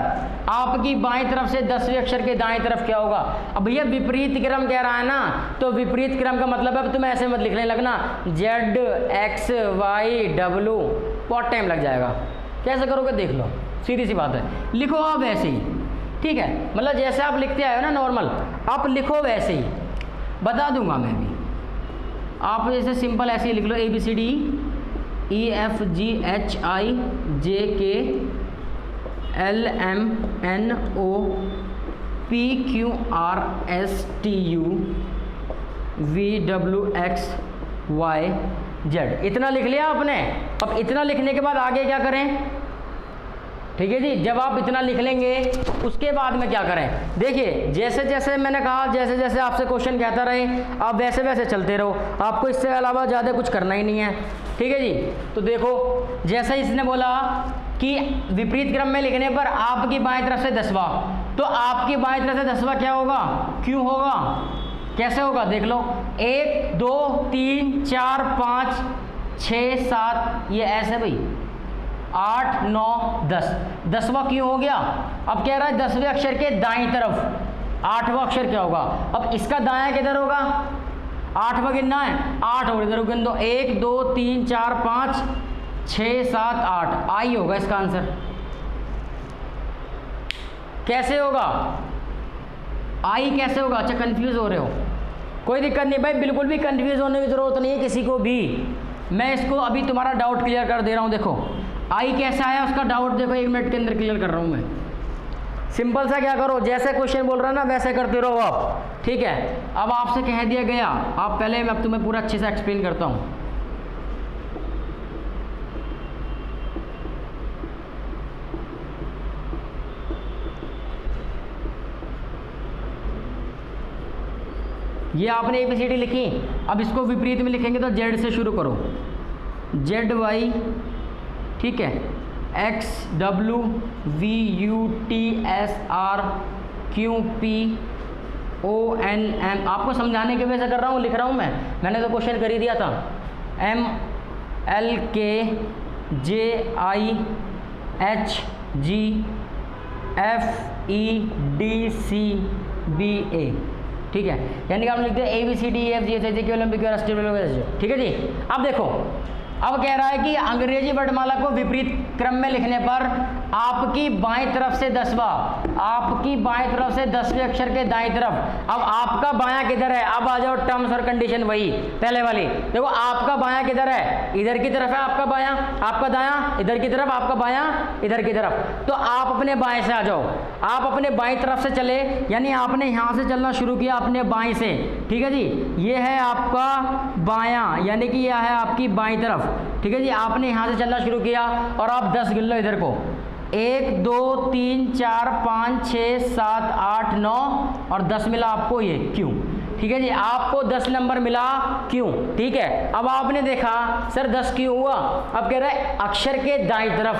आपकी बाईं तरफ से 10वें अक्षर के दाईं तरफ क्या होगा। अब भैया विपरीत क्रम कह रहा है ना, तो विपरीत क्रम का मतलब है, अब तुम ऐसे मत लिखने लगना Z X Y W, बहुत टाइम लग जाएगा। कैसे करोगे देख लो, सीधी सी बात है, लिखो आप वैसे ही, ठीक है, मतलब जैसे आप लिखते आए हो ना नॉर्मल, आप लिखो वैसे ही, बता दूंगा मैं भी। आप जैसे सिंपल ऐसे ही लिख लो, ABCD E F G H I J K L M N O P Q R S T U V W X Y Z, इतना लिख लिया आपने। अब इतना लिखने के बाद आगे क्या करें, ठीक है जी। जब आप इतना लिख लेंगे उसके बाद में क्या करें, देखिए जैसे जैसे मैंने कहा, जैसे जैसे आपसे क्वेश्चन कहता रहे आप वैसे वैसे चलते रहो, आपको इससे अलावा ज़्यादा कुछ करना ही नहीं है, ठीक है जी। तो देखो जैसे इसने बोला कि विपरीत क्रम में लिखने पर आपकी बाएं तरफ से 10वां, तो आपकी बाएं तरफ से 10वां क्या होगा, क्यों होगा, कैसे होगा देख लो। 1 2 3 4 5 6 7, ये ऐसे भाई 8 9 10, 10वां क्यों हो गया। अब कह रहा है 10वें अक्षर के दाईं तरफ 8वां अक्षर क्या होगा। अब इसका दायां किधर होगा, 8वां गिनना है, 8 और इधर गिन दो, 1 2 3 4 5 6 7 8, आई होगा इसका आंसर। कैसे होगा, आई कैसे होगा। अच्छा कंफ्यूज हो रहे हो, कोई दिक्कत नहीं भाई, बिल्कुल भी कंफ्यूज होने की जरूरत नहीं है किसी को भी। मैं इसको अभी तुम्हारा डाउट क्लियर कर दे रहा हूँ। देखो आई कैसा आया उसका डाउट, देखो 1 मिनट के अंदर क्लियर कर रहा हूँ मैं। सिंपल सा क्या करो, जैसे क्वेश्चन बोल रहा है ना वैसे करते रहो आप, ठीक है। अब आपसे कह दिया गया, आप पहले मैं तुम्हें पूरा अच्छे से एक्सप्लेन करता हूँ। ये आपने ABCD लिखी, अब इसको विपरीत में लिखेंगे तो Z से शुरू करो, ZY, ठीक है, X W V U T S R Q P O N M, आपको समझाने की वजह से कर रहा हूँ, लिख रहा हूँ मैंने तो क्वेश्चन कर ही दिया था। M L K J I H G F E D C B A, ठीक है। यानी कि आप लिखते हैं ABCD E F G H I J K L M N O P Q R S T U V, ठीक है जी। अब देखो, अब कह रहा है कि अंग्रेजी वर्णमाला को विपरीत क्रम में लिखने पर आपकी बाएं तरफ से 10वां, आपकी बाएं तरफ से 10वें अक्षर के दाएं तरफ। अब आपका बायां किधर है, अब आ जाओ टर्म्स और कंडीशन वही पहले वाली। देखो आपका बायां किधर है, इधर की तरफ है आपका बायां, आपका दायां इधर की तरफ, आपका बायां इधर की तरफ। तो आप अपने बाएं से आ जाओ, आप अपने बाएं तरफ से चले, यानी आपने यहां से चलना शुरू किया अपने बाएं से, ठीक है जी। ये है आपका बायां, यानी कि यह है आपकी बाईं तरफ, ठीक है जी। आपने यहां से चलना शुरू किया और आप 10 गिन लो इधर को, 1 2 3 4 5 6 7 8 9 और 10 मिला आपको ये क्यों, ठीक है जी। आपको 10 नंबर मिला क्यों, ठीक है। अब आपने देखा सर 10 क्यों हुआ, अब कह रहा है अक्षर के दाईं तरफ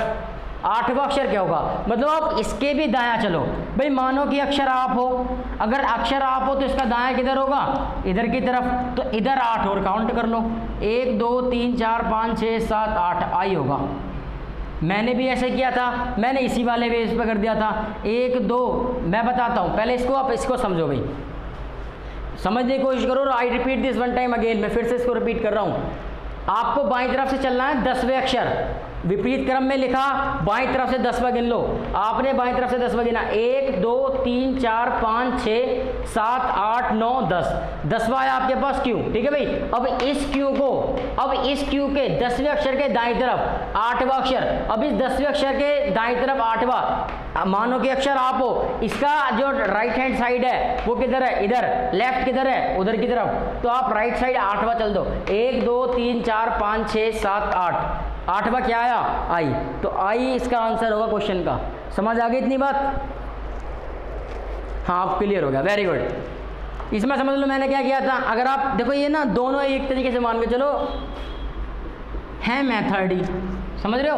8वां अक्षर क्या होगा, मतलब आप इसके भी दायां चलो। भाई मानो कि अक्षर आप हो, अगर अक्षर आप हो तो इसका दायां किधर होगा, इधर की तरफ, तो इधर 8 और काउंट कर लो, 1 2 3 4 5 6 7 8 आई होगा। मैंने भी ऐसे किया था, मैंने इसी वाले बेस पे कर दिया था। 1 2 मैं बताता हूँ पहले इसको, आप इसको समझो भाई, समझने की कोशिश करो। I repeat this one time again, मैं फिर से इसको रिपीट कर रहा हूँ। आपको बाईं तरफ से चलना है 10वें अक्षर, विपरीत क्रम में लिखा, बाईं तरफ से 10वां गिन लो। आपने बाईं तरफ से 10वां गिना, 1 2 3 4 5 6 7 8 9 10, 10वां आया आपके पास क्यू, ठीक है भाई। अब इस क्यू को, अब इस क्यू के 10वें अक्षर के दाईं तरफ 8वां अक्षर, अब इस 10वें अक्षर के दाईं तरफ 8वां, मानो कि अक्षर आप हो, इसका जो राइट हैंड साइड है वो किधर है, इधर, लेफ्ट किधर है, उधर की तरफ। तो आप राइट साइड 8वां चल दो, 1 2 3 4 5 6 7 8, 8वां क्या आया, आई। तो आई इसका आंसर होगा क्वेश्चन का। समझ आ गई इतनी बात, हाँ आप क्लियर हो गया, वेरी गुड। इसमें समझ लो मैंने क्या किया था। अगर आप देखो ये ना दोनों एक तरीके से मान के चलो है मेथड ही, समझ रहे हो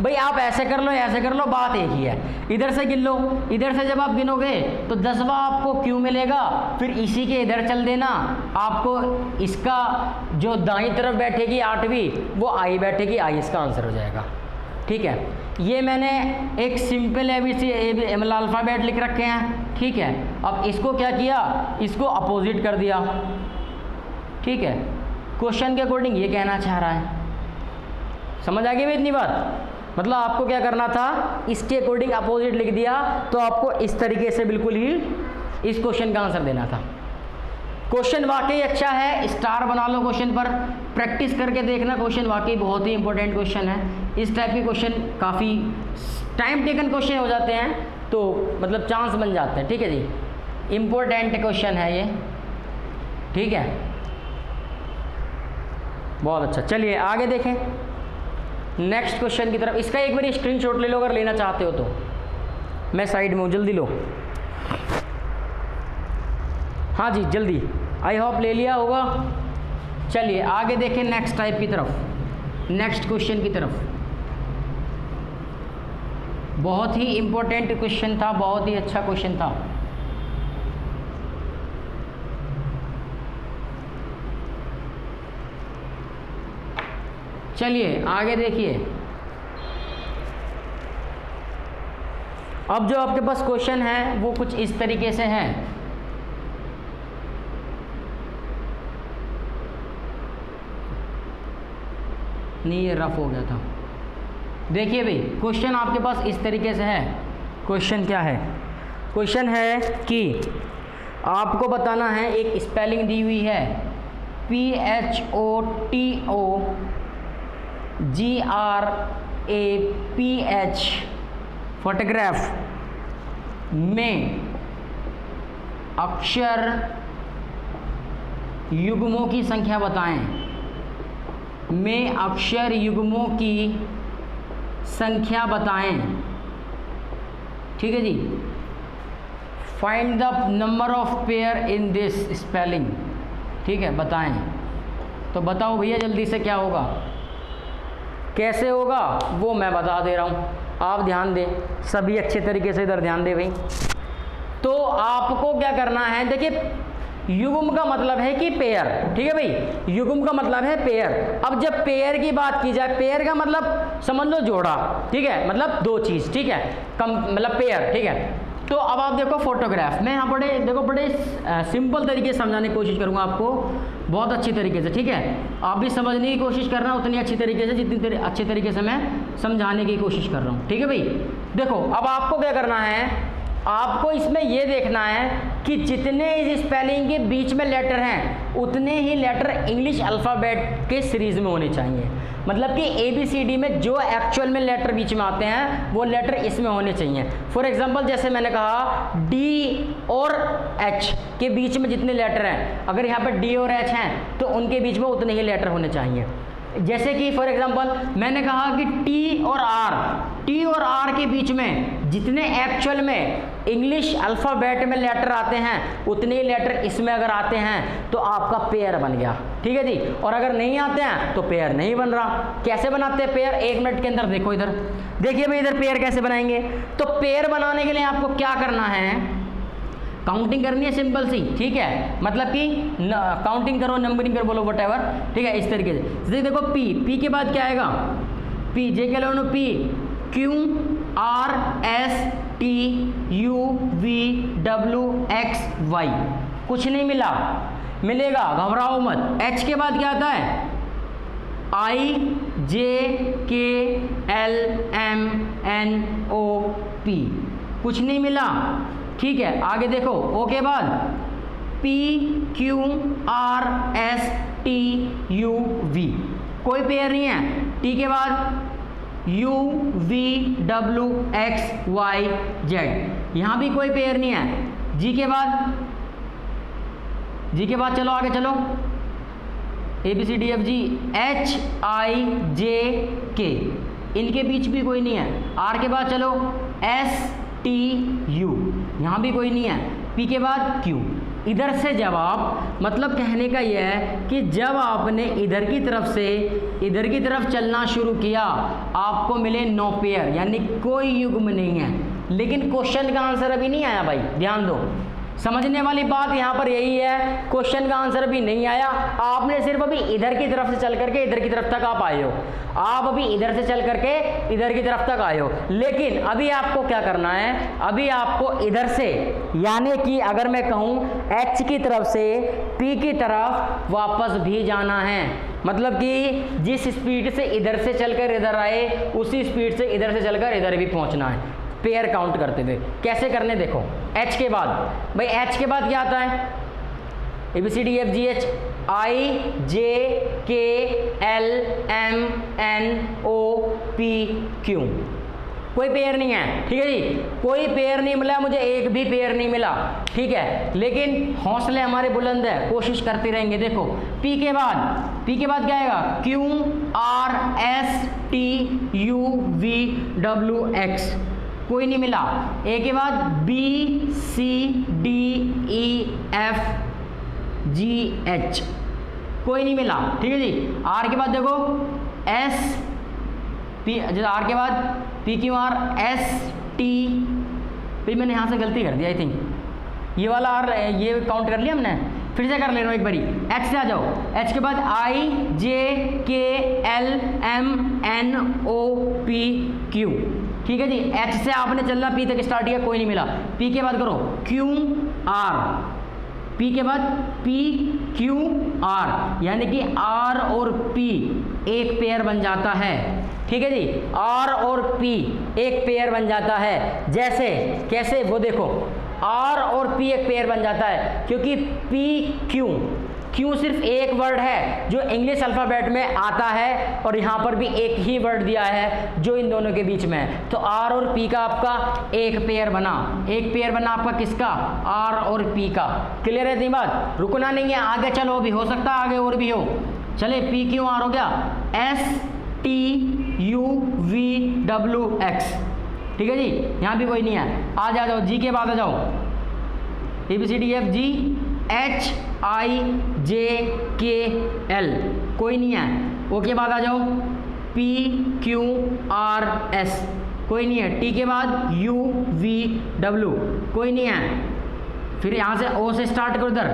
भाई। आप ऐसे कर लो ऐसे कर लो, बात एक ही है। इधर से गिन लो, इधर से जब आप गिनोगे तो 10वां आपको क्यों मिलेगा, फिर इसी के इधर चल देना, आपको इसका जो दाईं तरफ बैठेगी 8वीं वो आई बैठेगी, आई इसका आंसर हो जाएगा, ठीक है। ये मैंने एक सिंपल अल्फ़ाबेट लिख रखे हैं, ठीक है। अब इसको क्या किया, इसको अपोजिट कर दिया, ठीक है। क्वेश्चन के अकॉर्डिंग ये कहना चाह रहा है, समझ आ गई भाई इतनी बात। मतलब आपको क्या करना था, इसके अकॉर्डिंग अपोजिट लिख दिया, तो आपको इस तरीके से बिल्कुल ही इस क्वेश्चन का आंसर देना था। क्वेश्चन वाकई अच्छा है, स्टार बना लो क्वेश्चन पर, प्रैक्टिस करके देखना। क्वेश्चन वाकई बहुत ही इंपॉर्टेंट क्वेश्चन है। इस टाइप के क्वेश्चन काफ़ी टाइम टेकन क्वेश्चन हो जाते हैं, तो मतलब चांस बन जाते हैं, ठीक है जी। इम्पोर्टेंट क्वेश्चन है ये, ठीक है, बहुत अच्छा। चलिए आगे देखें नेक्स्ट क्वेश्चन की तरफ। इसका एक बार स्क्रीनशॉट ले लो अगर लेना चाहते हो तो, मैं साइड में हूँ, जल्दी लो। हाँ जी जल्दी, आई होप ले लिया होगा। चलिए आगे देखें नेक्स्ट टाइप की तरफ, नेक्स्ट क्वेश्चन की तरफ। बहुत ही इंपॉर्टेंट क्वेश्चन था, बहुत ही अच्छा क्वेश्चन था। चलिए आगे देखिए। अब जो आपके पास क्वेश्चन है वो कुछ इस तरीके से है। नहीं ये रफ हो गया था। देखिए भाई क्वेश्चन आपके पास इस तरीके से है। क्वेश्चन क्या है, क्वेश्चन है कि आपको बताना है, एक स्पेलिंग दी हुई है PHOTOGRAPH फोटोग्राफ में अक्षर युग्मों की संख्या बताएं, में अक्षर युग्मों की संख्या बताएं, ठीक है जी। Find the number of pair in this spelling, ठीक है, बताएं। तो बताओ भैया जल्दी से क्या होगा, कैसे होगा वो मैं बता दे रहा हूँ, आप ध्यान दें, सभी अच्छे तरीके से इधर ध्यान दें भाई। तो आपको क्या करना है, देखिए युग्म का मतलब है कि पेयर, ठीक है भाई, युग्म का मतलब है पेयर। अब जब पेयर की बात की जाए, पेयर का मतलब समझ लो जोड़ा, ठीक है, मतलब दो चीज़, ठीक है, कम मतलब पेयर, ठीक है। तो अब आप देखो फोटोग्राफ, मैं यहाँ बड़े सिंपल तरीके से समझाने की कोशिश करूँगा आपको, बहुत अच्छी तरीके से, ठीक है। आप भी समझने की कोशिश करना उतनी अच्छी तरीके से जितनी अच्छे तरीके से मैं समझाने की कोशिश कर रहा हूँ, ठीक है भाई। देखो अब आपको क्या करना है, आपको इसमें ये देखना है कि जितने इस स्पेलिंग के बीच में लेटर हैं उतने ही लेटर इंग्लिश अल्फ़ाबेट के सीरीज़ में होने चाहिए। मतलब कि ABCD में जो एक्चुअल में लेटर बीच में आते हैं वो लेटर इसमें होने चाहिए। फॉर एग्जांपल जैसे मैंने कहा D और H के बीच में जितने लेटर हैं, अगर यहाँ पर D और H हैं तो उनके बीच में उतने ही लेटर होने चाहिए। जैसे कि फॉर एग्जांपल मैंने कहा कि T और R के बीच में जितने एक्चुअल में इंग्लिश अल्फ़ाबेट में लेटर आते हैं उतने ही लेटर इसमें अगर आते हैं तो आपका पेयर बन गया। ठीक है जी। और अगर नहीं आते हैं तो पेयर नहीं बन रहा। कैसे बनाते हैं पेयर, 1 मिनट के अंदर देखो इधर, देखिए भाई इधर पेयर कैसे बनाएंगे। तो पेयर बनाने के लिए आपको क्या करना है, काउंटिंग करनी है सिंपल सी। ठीक है, मतलब कि काउंटिंग करो, नंबरिंग करो, बोलो वट एवर। ठीक है, इस तरीके से देखो पी के बाद क्या आएगा, पी जे के लो P Q R S T U V W X Y, कुछ नहीं मिला, मिलेगा घबराओ मत। H के बाद क्या आता है, I J K L M N O P, कुछ नहीं मिला। ठीक है, आगे देखो O के बाद P Q R S T U V, कोई पेयर नहीं है। T के बाद U V W X Y Z, यहाँ भी कोई पेयर नहीं है। G के बाद चलो आगे चलो, A B C D F G H I J K, इनके बीच भी कोई नहीं है। R के बाद चलो S T U, यहाँ भी कोई नहीं है। P के बाद Q। इधर से जवाब, मतलब कहने का यह है कि जब आपने इधर की तरफ से इधर की तरफ चलना शुरू किया आपको मिले 9 पेयर, यानी कोई युग्म नहीं है। लेकिन क्वेश्चन का आंसर अभी नहीं आया भाई, ध्यान दो। समझने वाली बात यहाँ पर यही है, क्वेश्चन का आंसर अभी नहीं आया। आपने सिर्फ अभी इधर की तरफ से चल करके इधर की तरफ तक आप आए हो, आप अभी इधर से चल करके इधर की तरफ तक आए हो। लेकिन अभी आपको क्या करना है, अभी आपको इधर से, यानी कि अगर मैं कहूँ H की तरफ से P की तरफ वापस भी जाना है। मतलब कि जिस स्पीड से इधर से चलकर इधर आए उसी स्पीड से इधर से चलकर इधर भी पहुँचना है, पेयर काउंट करते थे। कैसे करने देखो, H के बाद भाई, H के बाद क्या आता है, ABCD FG H I J K L M N O P Q, कोई पेयर नहीं है। ठीक है जी, कोई पेयर नहीं मिला मुझे, एक भी पेयर नहीं मिला। ठीक है, लेकिन हौसले हमारे बुलंद है, कोशिश करते रहेंगे। देखो P के बाद क्या आएगा, Q R S T U V W X, कोई नहीं मिला। A के बाद B C D E F G H, कोई नहीं मिला। ठीक है जी। R के बाद देखो S P, R के बाद P Q R S T, फिर मैंने यहाँ से गलती कर दी आई थिंक, ये वाला R ये काउंट कर लिया हमने, फिर से कर ले रहा हूँ एक बारी। H से आ जाओ, H के बाद I J K L M N O P Q। ठीक है जी, H से आपने चलना P तक स्टार्ट किया, कोई नहीं मिला। P के बाद करो Q R, P के बाद P Q R, यानी कि R और P एक पेयर बन जाता है। ठीक है जी, R और P एक पेयर बन जाता है। जैसे कैसे, वो देखो R और P एक पेयर बन जाता है क्योंकि P Q सिर्फ एक वर्ड है जो इंग्लिश अल्फ़ाबेट में आता है और यहाँ पर भी एक ही वर्ड दिया है जो इन दोनों के बीच में है। तो R और P का आपका एक पेयर बना आपका किसका, R और P का। क्लियर है इतनी बात, रुकना नहीं है, आगे चलो, भी हो सकता है आगे और भी हो। चले P Q R हो गया, S T U V W X। ठीक है जी, यहाँ भी कोई नहीं है। आ जाओ G के बाद आ जाओ, ABCD F G H I J K L, कोई नहीं है। O के बाद आ जाओ P Q R S, कोई नहीं है। T के बाद U V W, कोई नहीं है। फिर यहाँ से O से स्टार्ट करो, इधर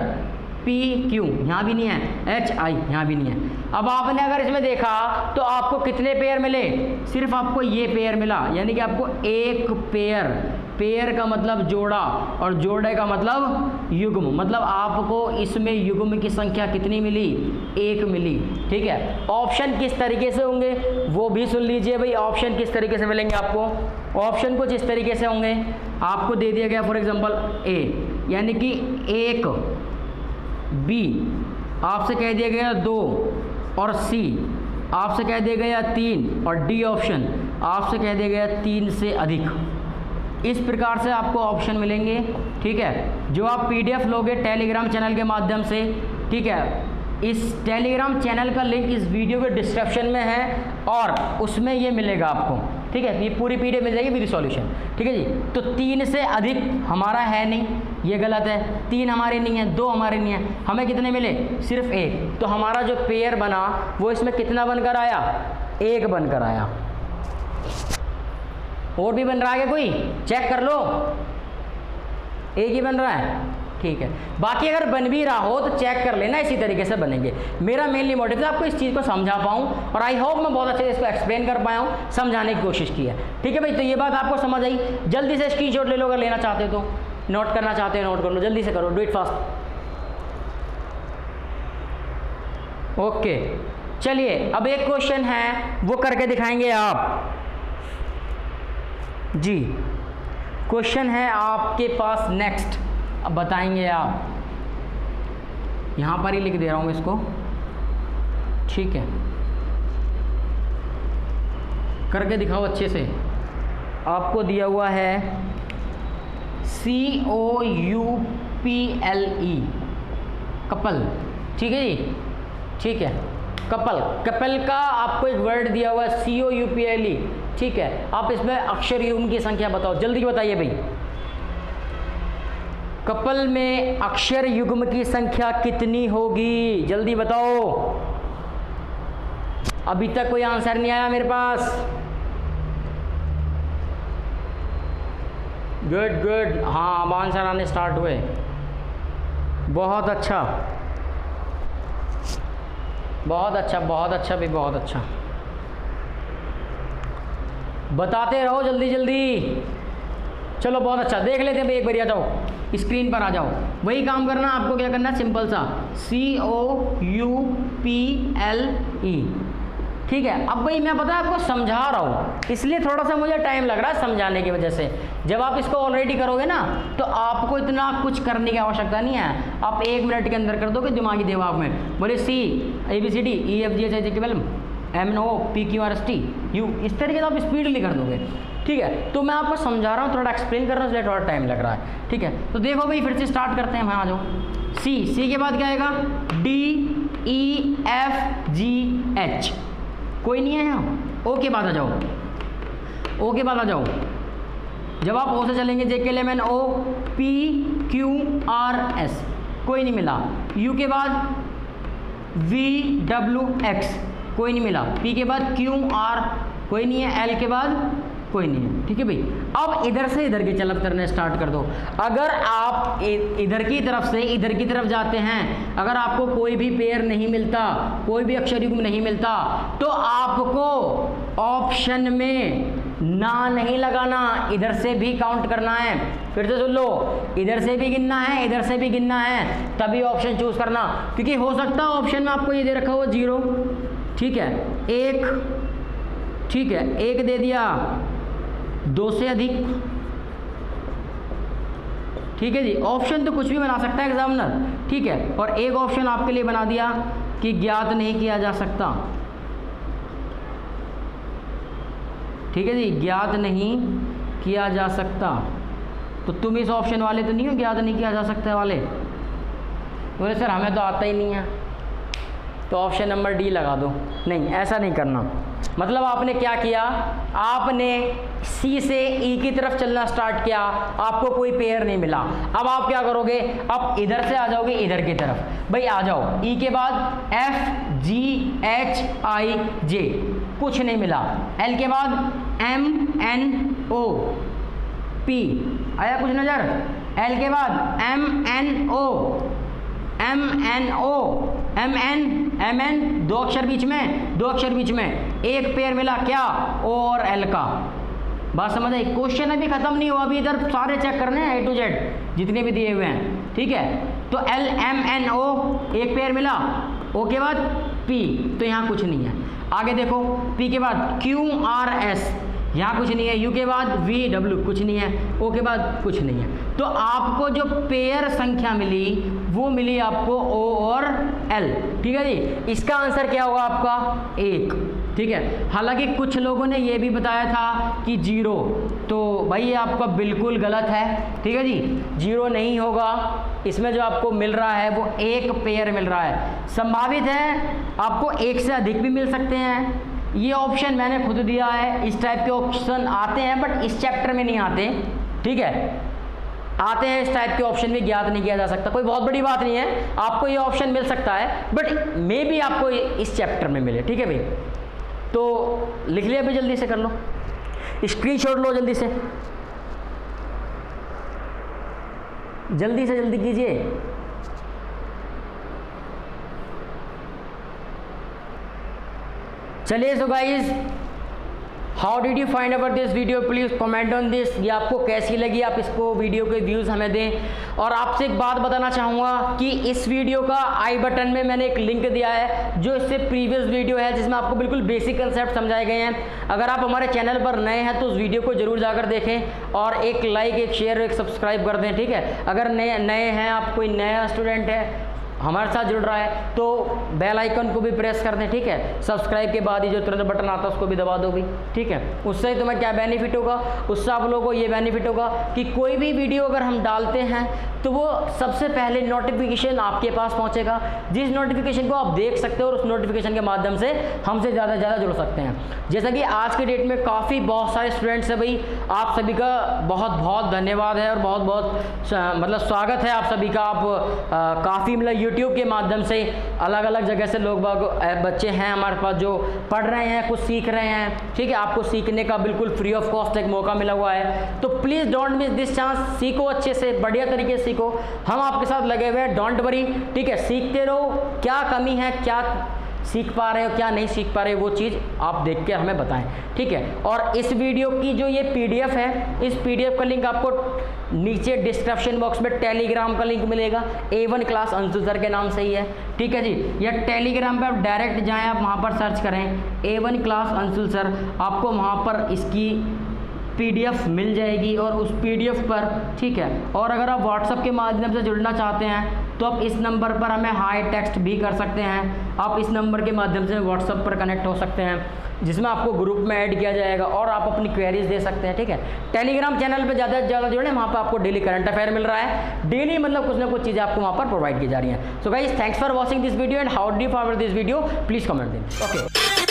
P Q, यहाँ भी नहीं है। H I, यहाँ भी नहीं है। अब आपने अगर इसमें देखा तो आपको कितने पेयर मिले, सिर्फ आपको ये पेयर मिला, यानी कि आपको एक पेयर पेयर का मतलब जोड़ा और जोड़े का मतलब युग्म, मतलब आपको इसमें युग्म की संख्या कितनी मिली, 1 मिली। ठीक है, ऑप्शन किस तरीके से होंगे वो भी सुन लीजिए भाई। ऑप्शन किस तरीके से मिलेंगे आपको, ऑप्शन कुछ इस तरीके से होंगे। आपको दे दिया गया फॉर एग्जांपल ए, यानी कि 1, बी आपसे कह दिया गया 2 और सी आपसे कह दिया गया 3 और डी ऑप्शन आपसे कह दिया गया 3 से अधिक। इस प्रकार से आपको ऑप्शन मिलेंगे। ठीक है, जो आप पीडीएफ लोगे टेलीग्राम चैनल के माध्यम से, ठीक है, इस टेलीग्राम चैनल का लिंक इस वीडियो के डिस्क्रिप्शन में है और उसमें ये मिलेगा आपको। ठीक है, ये पूरी पीडीएफ मिल जाएगी विद सॉल्यूशन। ठीक है जी, तो 3 से अधिक हमारा है नहीं, ये गलत है। 3 हमारे नहीं है, 2 हमारे नहीं है, हमें कितने मिले, सिर्फ 1। तो हमारा जो पेयर बना वो इसमें कितना बनकर आया, 1 बनकर आया। और भी बन रहा है क्या कोई, चेक कर लो, 1 ही बन रहा है। ठीक है, बाकी अगर बन भी रहा हो तो चेक कर लेना, इसी तरीके से बनेंगे। मेरा मेनली मोटिव है आपको इस चीज़ को समझा पाऊँ और आई होप मैं बहुत अच्छे से इसको एक्सप्लेन कर पाया हूँ, समझाने की कोशिश की है। ठीक है भाई, तो ये बात आपको समझ आई। जल्दी से स्क्रीनशॉट ले लो, अगर लेना चाहते हो तो, नोट करना चाहते हो नोट कर लो, जल्दी से करो, डू इट फास्ट। ओके, चलिए अब एक क्वेश्चन है वो करके दिखाएंगे आप जी। क्वेश्चन है आपके पास नेक्स्ट, अब बताएंगे आप, यहाँ पर ही लिख दे रहा हूँ इसको। ठीक है, करके दिखाओ अच्छे से। आपको दिया हुआ है COUPLE, कपल। ठीक है जी, ठीक है, कपल। कपल का आपको एक वर्ड दिया हुआ है COUPLE। ठीक है, आप इसमें अक्षर युग्म की संख्या बताओ, जल्दी बताइए भाई। कपल में अक्षर युग्म की संख्या कितनी होगी, जल्दी बताओ। अभी तक कोई आंसर नहीं आया मेरे पास। गुड गुड, हाँ अब आंसर आने स्टार्ट हुए, बहुत अच्छा बहुत अच्छा बहुत अच्छा भी, बहुत अच्छा। बताते रहो जल्दी जल्दी, चलो बहुत अच्छा। देख लेते हैं भाई, एक बार आ जाओ, स्क्रीन पर आ जाओ। वही काम करना आपको, क्या करना है, सिंपल सा COUPLE। ठीक है, अब भाई मैं पता है आपको समझा रहा हूँ, इसलिए थोड़ा सा मुझे टाइम लग रहा है समझाने की वजह से। जब आप इसको ऑलरेडी करोगे ना तो आपको इतना कुछ करने की आवश्यकता नहीं है, आप 1 मिनट के अंदर कर दोगे दिमागी दिमाग में। बोले C ABCD EFGHIJKL MNO PQRST U, इस तरीके से आप स्पीडली कर दोगे। ठीक है, तो मैं आपको समझा रहा हूँ, थोड़ा एक्सप्लेन कर रहा हूँ, इसलिए थोड़ा टाइम लग रहा है। ठीक है, तो देखो भाई फिर से स्टार्ट करते हैं। वहाँ आ जाओ। C के बाद क्या आएगा, D E F G H, कोई नहीं है यहाँ। O के बाद आ जाओ, O के बाद आ जाओ। जब आप O से चलेंगे JKL M N O P Q R S, कोई नहीं मिला। U के बाद V W X, कोई नहीं मिला। P के बाद Q R, कोई नहीं है। L के बाद कोई नहीं है। ठीक है भाई, अब इधर से इधर की चलब करने स्टार्ट कर दो। अगर आप इधर की तरफ से इधर की तरफ जाते हैं, अगर आपको कोई भी पेयर नहीं मिलता, कोई भी अक्षर युग्म नहीं मिलता, तो आपको ऑप्शन में ना नहीं लगाना, इधर से भी काउंट करना है। फिर से सुन लो, इधर से भी गिनना है, इधर से भी गिनना है, तभी ऑप्शन चूज करना। क्योंकि हो सकता है ऑप्शन में आपको ये दे रखा हो 0, ठीक है, 1, ठीक है, 1 दे दिया, 2 से अधिक। ठीक है जी, ऑप्शन तो कुछ भी बना सकता है एग्जामिनर। ठीक है, और एक ऑप्शन आपके लिए बना दिया कि ज्ञात नहीं किया जा सकता। ठीक है जी, ज्ञात नहीं किया जा सकता। तो तुम इस ऑप्शन वाले तो नहीं हो, ज्ञात नहीं किया जा सकता वाले? बोले सर हमें तो आता ही नहीं है, तो ऑप्शन नंबर डी लगा दो। नहीं, ऐसा नहीं करना। मतलब आपने क्या किया, आपने सी से ई की तरफ चलना स्टार्ट किया, आपको कोई पेयर नहीं मिला। अब आप क्या करोगे, अब इधर से आ जाओगे इधर की तरफ। भाई आ जाओ, ई के बाद एफ जी एच आई जे, कुछ नहीं मिला। एल के बाद एम एन ओ पी, आया कुछ नज़र? एल के बाद M N O M N O M N, 2 अक्षर बीच में, 2 अक्षर बीच में, एक पेयर मिला क्या, ओ और एल का। बात समझ आई? क्वेश्चन अभी खत्म नहीं हुआ, अभी इधर सारे चेक करने हैं A to Z जितने भी दिए हुए हैं, ठीक है। तो LMNO एक पेयर मिला, O के बाद P, तो यहाँ कुछ नहीं है। आगे देखो, P के बाद QRS, यहाँ कुछ नहीं है। U के बाद VW, कुछ नहीं है। O के बाद कुछ नहीं है। तो आपको जो पेयर संख्या मिली वो मिली आपको O और L, ठीक है जी। इसका आंसर क्या होगा आपका? 1, ठीक है। हालांकि कुछ लोगों ने ये भी बताया था कि 0, तो भाई ये आपका बिल्कुल गलत है, ठीक है जी। 0 नहीं होगा, इसमें जो आपको मिल रहा है वो एक पेयर मिल रहा है। संभावित है आपको एक से अधिक भी मिल सकते हैं, ये ऑप्शन मैंने खुद दिया है। इस टाइप के ऑप्शन आते हैं बट इस चैप्टर में नहीं आते, ठीक है। आते हैं इस टाइप के ऑप्शन भी, ज्ञात नहीं किया जा सकता, कोई बहुत बड़ी बात नहीं है। आपको ये ऑप्शन मिल सकता है बट मे बी आपको इस चैप्टर में मिले, ठीक है भाई। तो लिख लिया, अभी जल्दी से कर लो, स्क्रीनशॉट लो जल्दी से, जल्दी से जल्दी कीजिए। चलिए, so guys, how did you find about this video, please comment on this. ये आपको कैसी लगी, आप इसको वीडियो के व्यूज़ हमें दें। और आपसे एक बात बताना चाहूँगा कि इस वीडियो का आई बटन में मैंने एक लिंक दिया है जो इससे प्रीवियस वीडियो है, जिसमें आपको बिल्कुल बेसिक कंसेप्ट समझाए गए हैं। अगर आप हमारे चैनल पर नए हैं तो उस वीडियो को जरूर जाकर देखें और एक लाइक, एक शेयर, एक सब्सक्राइब कर दें, ठीक है। अगर नए हैं आप, कोई नया स्टूडेंट है हमारे साथ जुड़ रहा है, तो बेल आइकन को भी प्रेस कर दें, ठीक है। सब्सक्राइब के बाद ही जो तुरंत बटन आता है उसको भी दबा दो भी, ठीक है। उससे तुम्हें क्या बेनिफिट होगा? उससे आप लोगों को ये बेनिफिट होगा कि कोई भी वीडियो अगर हम डालते हैं तो वो सबसे पहले नोटिफिकेशन आपके पास पहुंचेगा, जिस नोटिफिकेशन को आप देख सकते हो और उस नोटिफिकेशन के माध्यम से हमसे ज़्यादा से ज़्यादा जुड़ सकते हैं। जैसा कि आज के डेट में काफ़ी बहुत सारे स्टूडेंट्स हैं भाई, आप सभी का बहुत बहुत धन्यवाद है और बहुत बहुत मतलब स्वागत है आप सभी का। आप काफ़ी मतलब यूट्यूब के माध्यम से अलग अलग जगह से लोग बच्चे हैं हमारे पास जो पढ़ रहे हैं, कुछ सीख रहे हैं, ठीक है। आपको सीखने का बिल्कुल फ्री ऑफ कॉस्ट एक मौका मिला हुआ है, तो please don't miss this chance. सीखो अच्छे से, बढ़िया तरीके से सीखो, हम आपके साथ लगे हुए हैं, डोंट वरी, ठीक है। सीखते रहो, क्या कमी है, क्या सीख पा रहे हो, क्या नहीं सीख पा रहे हो, वो चीज़ आप देख के हमें बताएं, ठीक है। और इस वीडियो की जो ये PDF है, इस PDF का लिंक आपको नीचे डिस्क्रिप्शन बॉक्स में टेलीग्राम का लिंक मिलेगा, A1 क्लास अंशुल सर के नाम से ही है, ठीक है जी। या टेलीग्राम पे आप डायरेक्ट जाएं, आप वहाँ पर सर्च करें A1 क्लास अंशुल सर, आपको वहाँ पर इसकी PDF मिल जाएगी और उस PDF पर, ठीक है। और अगर आप WhatsApp के माध्यम से जुड़ना चाहते हैं तो आप इस नंबर पर हमें हाई टेक्स्ट भी कर सकते हैं। आप इस नंबर के माध्यम से WhatsApp पर कनेक्ट हो सकते हैं, जिसमें आपको ग्रुप में ऐड किया जाएगा और आप अपनी क्वेरीज दे सकते हैं, ठीक है। टेलीग्राम चैनल पे ज़्यादा से ज़्यादा जुड़े, वहाँ पर आपको डेली करंट अफेयर मिल रहा है, डेली मतलब कुछ ना कुछ चीज़ें आपको वहाँ पर प्रोवाइड की जा रही हैं। So guys, thanks for watching this video and how do you forward this video, please comment दें, ओके।